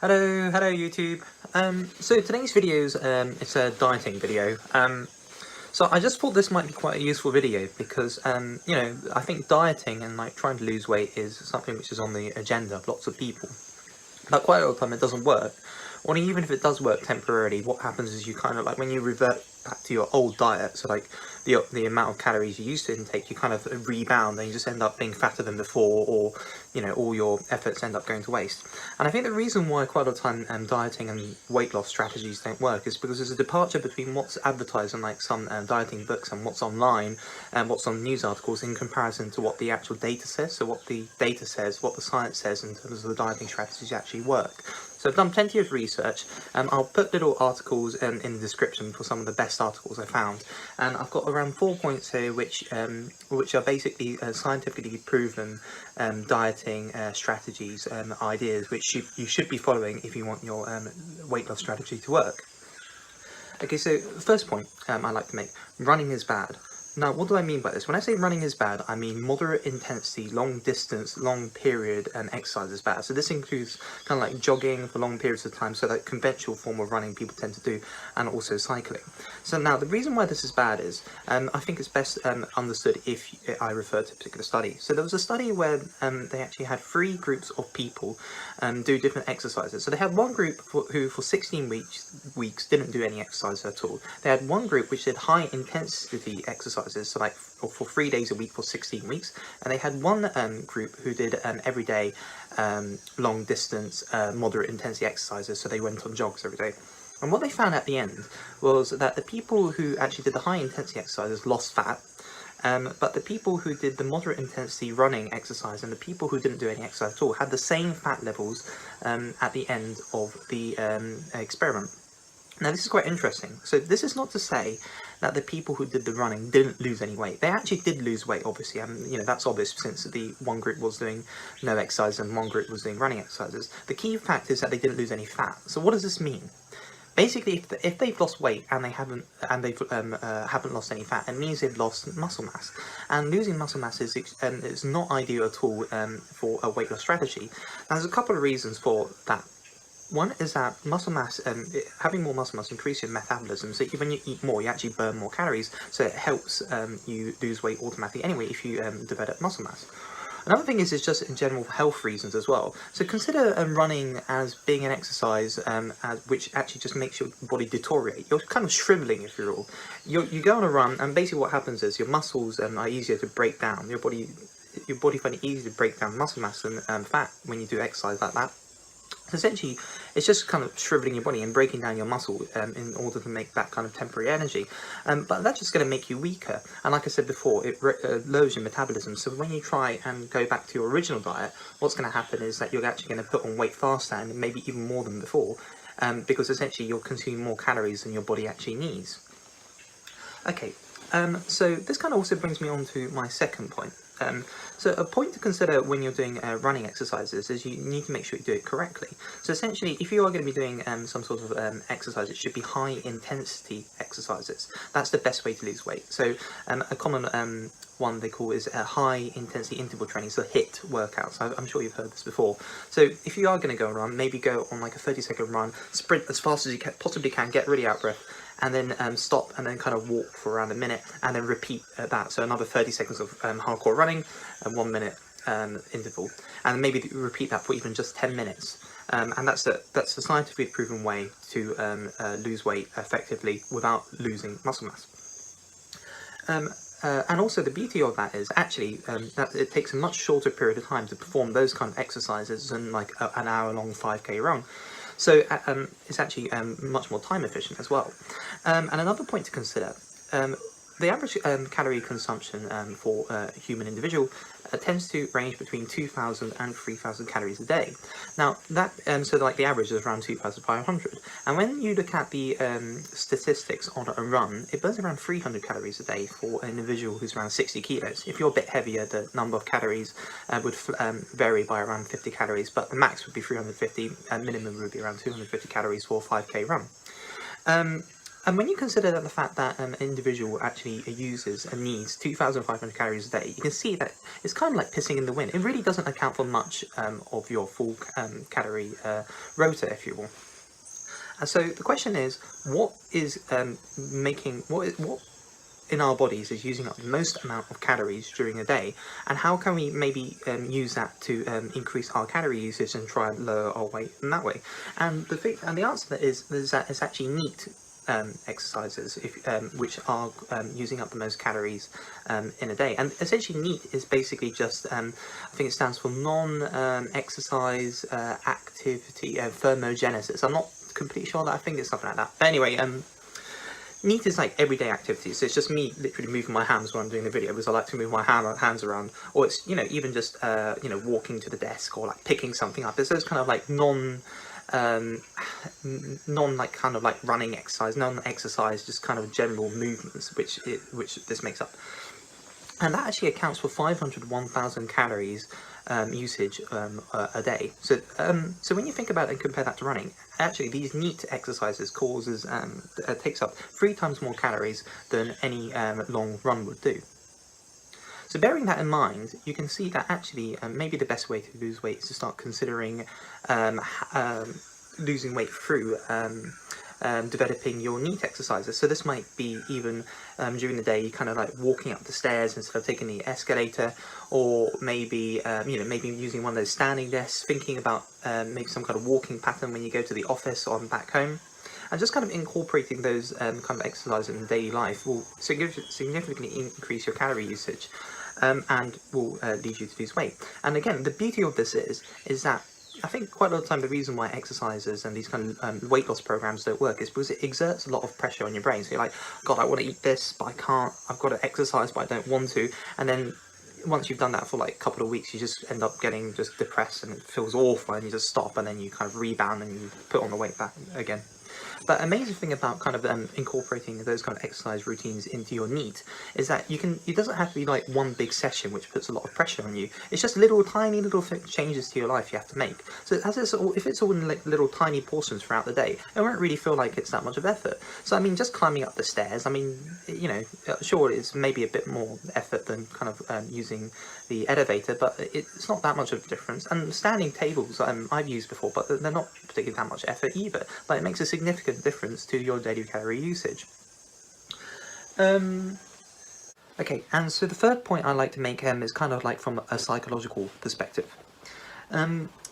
Hello YouTube. So today's video is it's a dieting video. So I just thought this might be quite a useful video because you know, I think dieting and like trying to lose weight is something which is on the agenda of lots of people. But quite a lot of the time it doesn't work. Or even if it does work temporarily, what happens is you kind of like when you revert back to your old diet, so like the amount of calories you used to intake, you kind of rebound and you just end up being fatter than before, or you know, all your efforts end up going to waste. And I think the reason why quite a lot of time dieting and weight loss strategies don't work is because there's a departure between what's advertised in like some dieting books and what's online and what's on news articles in comparison to what the actual data says. So what the data says, what the science says in terms of the dieting strategies actually work. So I've done plenty of research, and I'll put little articles in the description for some of the best articles I found. And I've got around 4 points here which are basically scientifically proven dieting strategies and ideas which you should be following if you want your weight loss strategy to work. Okay, so first point I like to make, running is bad. Now, what do I mean by this? When I say running is bad, I mean moderate intensity, long distance, long period exercise is bad. So this includes kind of like jogging for long periods of time, so that conventional form of running people tend to do, and also cycling. So now, the reason why this is bad is, I think it's best understood if I refer to a particular study. So there was a study where they actually had 3 groups of people do different exercises. So they had one group who for 16 weeks didn't do any exercise at all. They had one group which did high intensity exercise, so like for 3 days a week for 16 weeks, and they had one group who did everyday long distance moderate intensity exercises, so they went on jogs every day. And what they found at the end was that the people who actually did the high intensity exercises lost fat, but the people who did the moderate intensity running exercise and the people who didn't do any exercise at all had the same fat levels at the end of the experiment. Now this is quite interesting. So this is not to say that the people who did the running didn't lose any weight. They actually did lose weight, obviously, and you know, that's obvious since the one group was doing no exercise and one group was doing running exercises. The key fact is that they didn't lose any fat. So what does this mean? Basically, if they've lost weight and they haven't lost any fat, it means they've lost muscle mass. And losing muscle mass is not ideal at all for a weight loss strategy. Now, there's a couple of reasons for that. One is that muscle mass, having more muscle mass increases your metabolism, so when you eat more, you actually burn more calories, so it helps you lose weight automatically anyway if you develop muscle mass. Another thing is just in general health reasons as well. So consider running as being an exercise which actually just makes your body deteriorate. You're kind of shriveling, if you will. You go on a run, and basically what happens is your muscles are easier to break down. Your body finds it easier to break down muscle mass than fat when you do exercise like that. So essentially, it's just kind of shriveling your body and breaking down your muscle in order to make that kind of temporary energy. But that's just going to make you weaker. And like I said before, it lowers your metabolism. So when you try and go back to your original diet, what's going to happen is that you're actually going to put on weight faster and maybe even more than before, because essentially you're consuming more calories than your body actually needs. Okay, so this kind of also brings me on to my second point. So a point to consider when you're doing running exercises is you need to make sure you do it correctly. So essentially, if you are going to be doing some sort of exercise, it should be high intensity exercises. That's the best way to lose weight. So a common one they call is a high intensity interval training, so HIIT workouts. I'm sure you've heard this before. So if you are going to go and run, maybe go on like a 30-second run, sprint as fast as you possibly can, get really out of breath, and then stop and then kind of walk for around a minute, and then repeat that. So another 30 seconds of hardcore running and 1 minute interval, and maybe repeat that for even just 10 minutes. And that's the scientifically proven way to lose weight effectively without losing muscle mass. And also the beauty of that is actually that it takes a much shorter period of time to perform those kind of exercises than like an hour-long 5K run. So it's actually much more time efficient as well. And another point to consider, the average calorie consumption for a human individual tends to range between 2,000 and 3,000 calories a day. Now that so like the average is around 2,500. And when you look at the statistics on a run, it burns around 300 calories a day for an individual who's around 60 kilos. If you're a bit heavier, the number of calories would vary by around 50 calories, but the max would be 350, and minimum would be around 250 calories for a 5K run. And when you consider that the fact that an individual actually uses and needs 2,500 calories a day, you can see that it's kind of like pissing in the wind. It really doesn't account for much of your full calorie rota, if you will. And so the question is, what is what in our bodies is using up the most amount of calories during a day, and how can we maybe use that to increase our calorie usage and try and lower our weight in that way? And the answer to that is that it's actually NEAT exercises which are using up the most calories in a day. And essentially NEAT is basically just I think it stands for non-exercise activity thermogenesis. I'm not completely sure that, I think it's something like that. But anyway, NEAT is like everyday activities, so it's just me literally moving my hands while I'm doing the video, because I like to move my hands around, or it's, you know, even just walking to the desk, or like picking something up. It's those kind of like non like kind of like running exercise, non-exercise, just kind of general movements, which this makes up. And that actually accounts for 501,000 calories usage a day. So when you think about it and compare that to running, actually these NEAT exercises takes up 3 times more calories than any long run would do. So bearing that in mind, you can see that actually maybe the best way to lose weight is to start considering losing weight through developing your NEAT exercises. So this might be even during the day, kind of like walking up the stairs instead of taking the escalator, or maybe maybe using one of those standing desks, thinking about maybe some kind of walking pattern when you go to the office or back home. And just kind of incorporating those kind of exercises in daily life will significantly increase your calorie usage and will lead you to lose weight. And again, the beauty of this is that I think quite a lot of the time the reason why exercises and these kind of weight loss programs don't work is because it exerts a lot of pressure on your brain. So you're like, God, I want to eat this, but I can't. I've got to exercise, but I don't want to. And then once you've done that for like a couple of weeks, you just end up getting just depressed and it feels awful, and you just stop, and then you kind of rebound and you put on the weight back again. But amazing thing about kind of incorporating those kind of exercise routines into your NEAT is that it doesn't have to be like one big session which puts a lot of pressure on you. It's just tiny little changes to your life you have to make. So if it's all in like little tiny portions throughout the day, it won't really feel like it's that much of effort. So I mean, just climbing up the stairs, I mean, you know, sure, it's maybe a bit more effort than kind of using the elevator, but it's not that much of a difference. And standing tables I've used before, but they're not particularly that much effort either, but it makes a significant difference to your daily calorie usage. Okay, and so the third point I like to make is kind of like from a psychological perspective.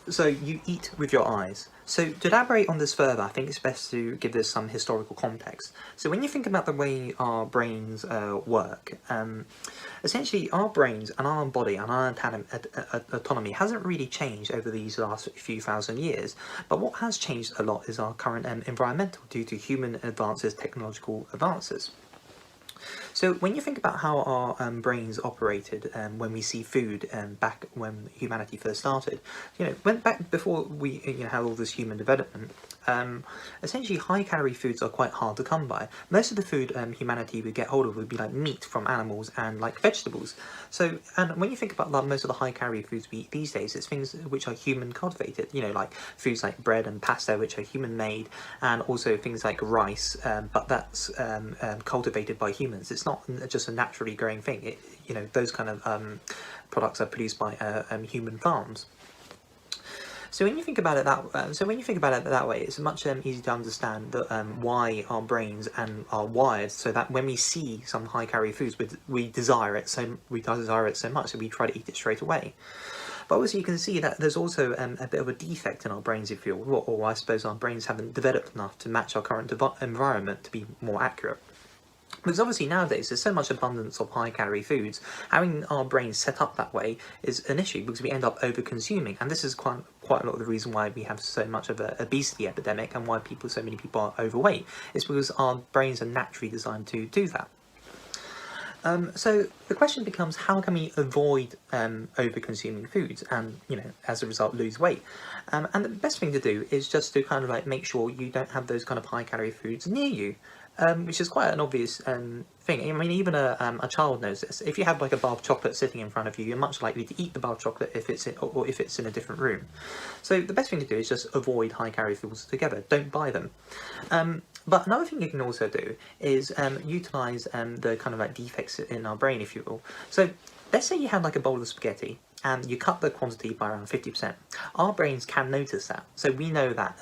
So you eat with your eyes. So to elaborate on this further, I think it's best to give this some historical context. So when you think about the way our brains work, essentially our brains and our body and our autonomy hasn't really changed over these last few thousand years. But what has changed a lot is our current environmental, due to human advances, technological advances. So when you think about how our brains operated when we see food back when humanity first started, you know, went back before we had all this human development, essentially high calorie foods are quite hard to come by. Most of the food humanity would get hold of would be like meat from animals and like vegetables. So, and when you think about like, most of the high calorie foods we eat these days, it's things which are human cultivated, you know, like foods like bread and pasta, which are human made, and also things like rice, but that's cultivated by humans. It's not just a naturally growing thing. You know, those kind of products are produced by human farms. So when you think about it that way, it's much easier to understand that why our brains are wired so that when we see some high calorie foods, we desire it so much that we try to eat it straight away. But obviously you can see that there's also a bit of a defect in our brains, if you will, or I suppose our brains haven't developed enough to match our current environment to be more accurate. Because obviously nowadays there's so much abundance of high calorie foods, having our brains set up that way is an issue because we end up over consuming, and this is quite a lot of the reason why we have so much of an obesity epidemic and why so many people are overweight. It's because our brains are naturally designed to do that. So the question becomes, how can we avoid over-consuming foods and, you know, as a result lose weight? And the best thing to do is just to kind of like make sure you don't have those kind of high-calorie foods near you, which is quite an obvious thing. I mean, even a child knows this. If you have like a bar of chocolate sitting in front of you, you're much likely to eat the bar of chocolate if it's in a different room. So the best thing to do is just avoid high-calorie foods altogether. Don't buy them. But another thing you can also do is utilize the kind of like defects in our brain, if you will. So let's say you have like a bowl of spaghetti and you cut the quantity by around 50%. Our brains can notice that, so we know that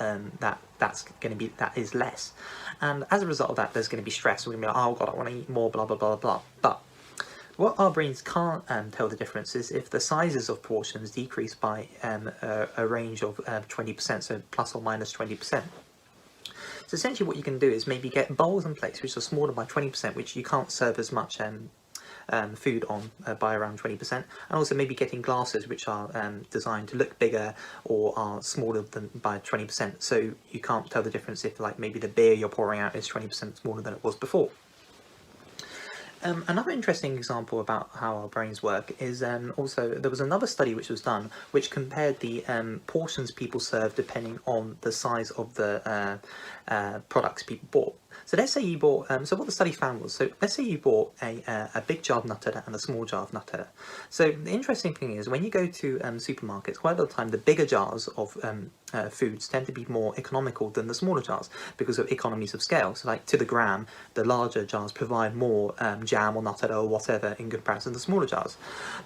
that is less, and as a result of that, there's going to be stress. We're going to be like, oh god, I want to eat more, blah blah blah blah. But what our brains can't tell the difference is if the sizes of portions decrease by a range of 20%, so plus or minus 20%. So essentially what you can do is maybe get bowls and plates which are smaller by 20%, which you can't serve as much food on by around 20%, and also maybe getting glasses which are designed to look bigger or are smaller than by 20%, so you can't tell the difference if like maybe the beer you're pouring out is 20% smaller than it was before. Another interesting example about how our brains work is also there was another study which was done which compared the portions people serve depending on the size of the products people bought. So let's say you bought, so what the study found was, so let's say you bought a big jar of Nutella and a small jar of Nutella. So the interesting thing is when you go to supermarkets, quite a lot of the time the bigger jars of foods tend to be more economical than the smaller jars because of economies of scale. So like to the gram, the larger jars provide more jam or Nutella or whatever in comparison to the smaller jars.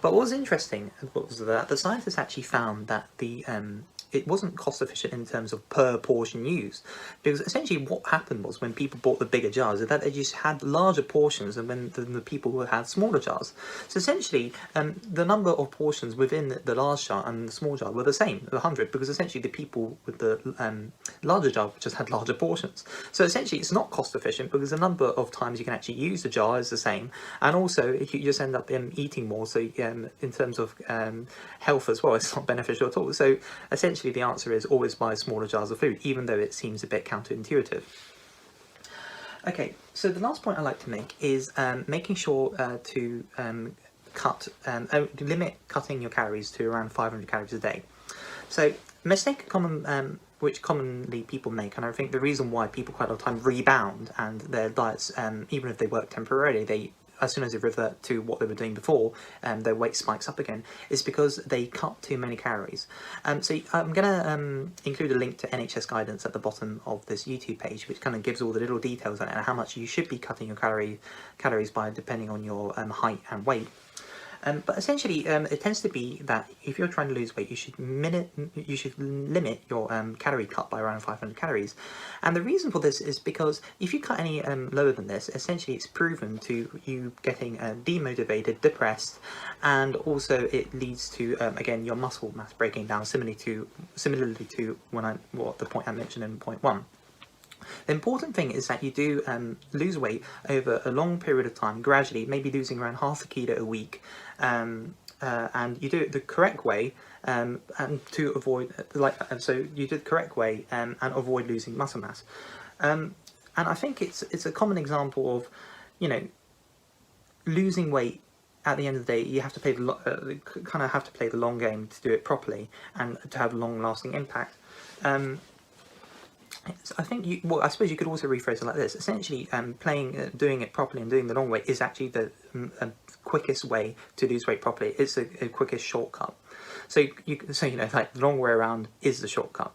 But what was interesting was that the scientists actually found that it wasn't cost efficient in terms of per portion used, because essentially what happened was when people bought the bigger jars is that they just had larger portions than the people who had smaller jars. So essentially the number of portions within the large jar and the small jar were the same, 100, because essentially the people with the larger jar just had larger portions. So essentially it's not cost efficient because the number of times you can actually use the jar is the same, and also you just end up eating more, so in terms of health as well, it's not beneficial at all. So essentially the answer is always buy smaller jars of food, even though it seems a bit counterintuitive. Okay, so the last point I like to make is making sure to limit cutting your calories to around 500 calories a day. So a mistake which commonly people make, and I think the reason why people quite a lot of time rebound and their diets, even if they work temporarily, as soon as they revert to what they were doing before, their weight spikes up again, is because they cut too many calories. So I'm going to include a link to NHS guidance at the bottom of this YouTube page, which kind of gives all the little details on it and how much you should be cutting your calories by depending on your height and weight. But essentially, it tends to be that if you're trying to lose weight, you should limit your calorie cut by around 500 calories. And the reason for this is because if you cut any lower than this, essentially it's proven to you getting demotivated, depressed, and also it leads to again your muscle mass breaking down, similarly to the point I mentioned in point 1. The important thing is that you do lose weight over a long period of time, gradually, maybe losing around half a kilo a week, and you do it the correct way, and to avoid so you do it the correct way and avoid losing muscle mass. And I think it's a common example of, losing weight. At the end of the day, you have to play play the long game to do it properly and to have long-lasting impact. I think I suppose you could also rephrase it like this. Essentially, doing it properly and doing the long way is actually the quickest way to lose weight properly. It's the quickest shortcut. So like the long way around is the shortcut.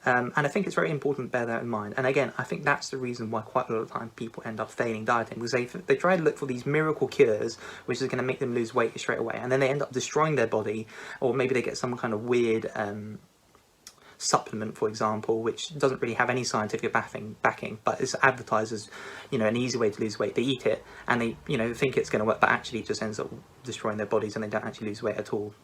And I think it's very important to bear that in mind. And again, I think that's the reason why quite a lot of time people end up failing dieting, because they try to look for these miracle cures, which is going to make them lose weight straight away, and then they end up destroying their body, or maybe they get some kind of weird supplement, for example, which doesn't really have any scientific backing, but it's advertised as, an easy way to lose weight. They eat it and they, think it's going to work, but actually it just ends up destroying their bodies and they don't actually lose weight at all.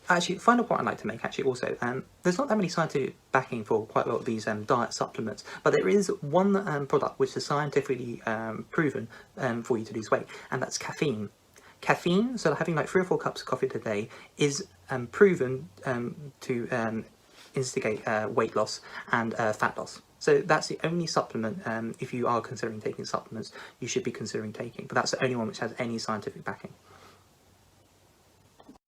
Actually, the final point I'd like to make also, there's not that many scientific backing for quite a lot of these diet supplements, but there is one product which is scientifically proven for you to lose weight, and that's caffeine. Caffeine, so having like 3 or 4 cups of coffee a day, is proven to instigate weight loss and fat loss. So that's the only supplement, if you are considering taking supplements, you should be considering taking, but that's the only one which has any scientific backing.